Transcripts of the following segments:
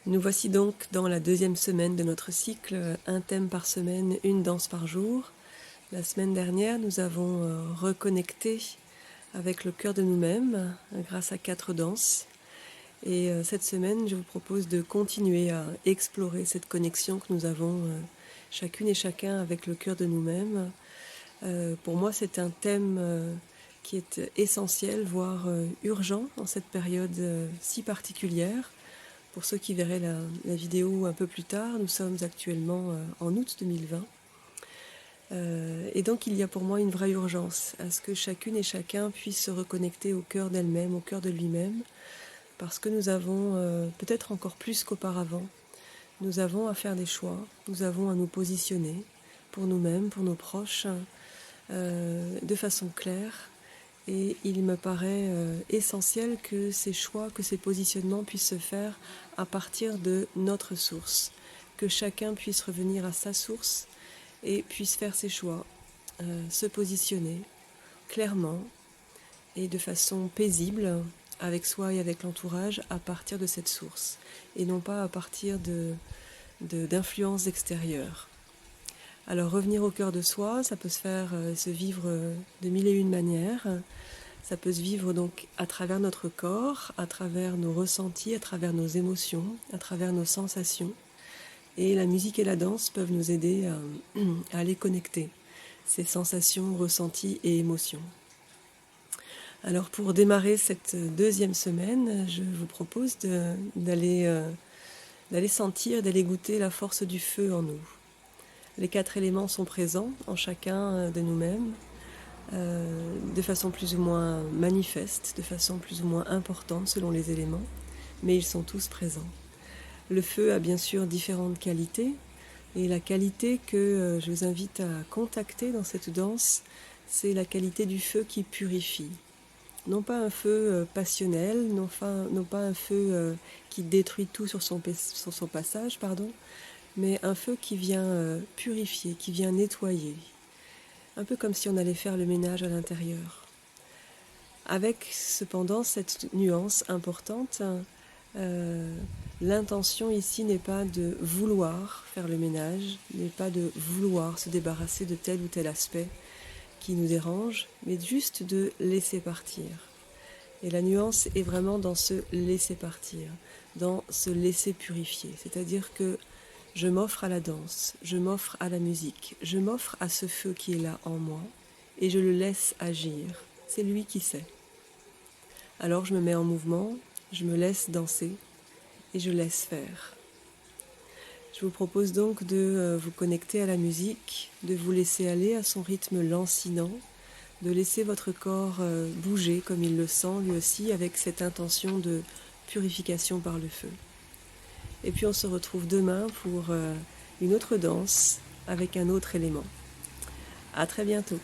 Nous voici donc dans la deuxième semaine de notre cycle, un thème par semaine, une danse par jour. La semaine dernière, nous avons reconnecté avec le cœur de nous-mêmes grâce à 4 danses. Et cette semaine, je vous propose de continuer à explorer cette connexion que nous avons chacune et chacun avec le cœur de nous-mêmes. Pour moi, c'est un thème qui est essentiel, voire urgent dans cette période si particulière. Pour ceux qui verraient la vidéo un peu plus tard, nous sommes actuellement en août 2020. Et donc il y a pour moi une vraie urgence à ce que chacune et chacun puisse se reconnecter au cœur d'elle-même, au cœur de lui-même, parce que nous avons, peut-être encore plus qu'auparavant, nous avons à faire des choix, nous avons à nous positionner pour nous-mêmes, pour nos proches, de façon claire. Et il me paraît essentiel que ces choix, que ces positionnements puissent se faire à partir de notre source, que chacun puisse revenir à sa source et puisse faire ses choix, se positionner clairement et de façon paisible avec soi et avec l'entourage à partir de cette source et non pas à partir d'influences extérieures. Alors revenir au cœur de soi, ça peut se vivre de mille et une manières. Ça peut se vivre donc à travers notre corps, à travers nos ressentis, à travers nos émotions, à travers nos sensations. Et la musique et la danse peuvent nous aider à les connecter, ces sensations, ressentis et émotions. Alors pour démarrer cette deuxième semaine, je vous propose d'aller sentir, d'aller goûter la force du feu en nous. Les 4 éléments sont présents en chacun de nous-mêmes, de façon plus ou moins manifeste, de façon plus ou moins importante selon les éléments, mais ils sont tous présents. Le feu a bien sûr différentes qualités, et la qualité que je vous invite à contacter dans cette danse, c'est la qualité du feu qui purifie. Non pas un feu passionnel, non pas un feu qui détruit tout sur son passage, mais un feu qui vient purifier, qui vient nettoyer. Un peu comme si on allait faire le ménage à l'intérieur. Avec cependant cette nuance importante, l'intention ici n'est pas de vouloir faire le ménage, n'est pas de vouloir se débarrasser de tel ou tel aspect qui nous dérange, mais juste de laisser partir. Et la nuance est vraiment dans ce laisser partir, dans ce laisser purifier. C'est-à-dire que je m'offre à la danse, je m'offre à la musique, je m'offre à ce feu qui est là en moi et je le laisse agir. C'est lui qui sait. Alors je me mets en mouvement, je me laisse danser et je laisse faire. Je vous propose donc de vous connecter à la musique, de vous laisser aller à son rythme lancinant, de laisser votre corps bouger comme il le sent lui aussi avec cette intention de purification par le feu. Et puis on se retrouve demain pour une autre danse avec un autre élément. À très bientôt.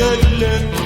yerle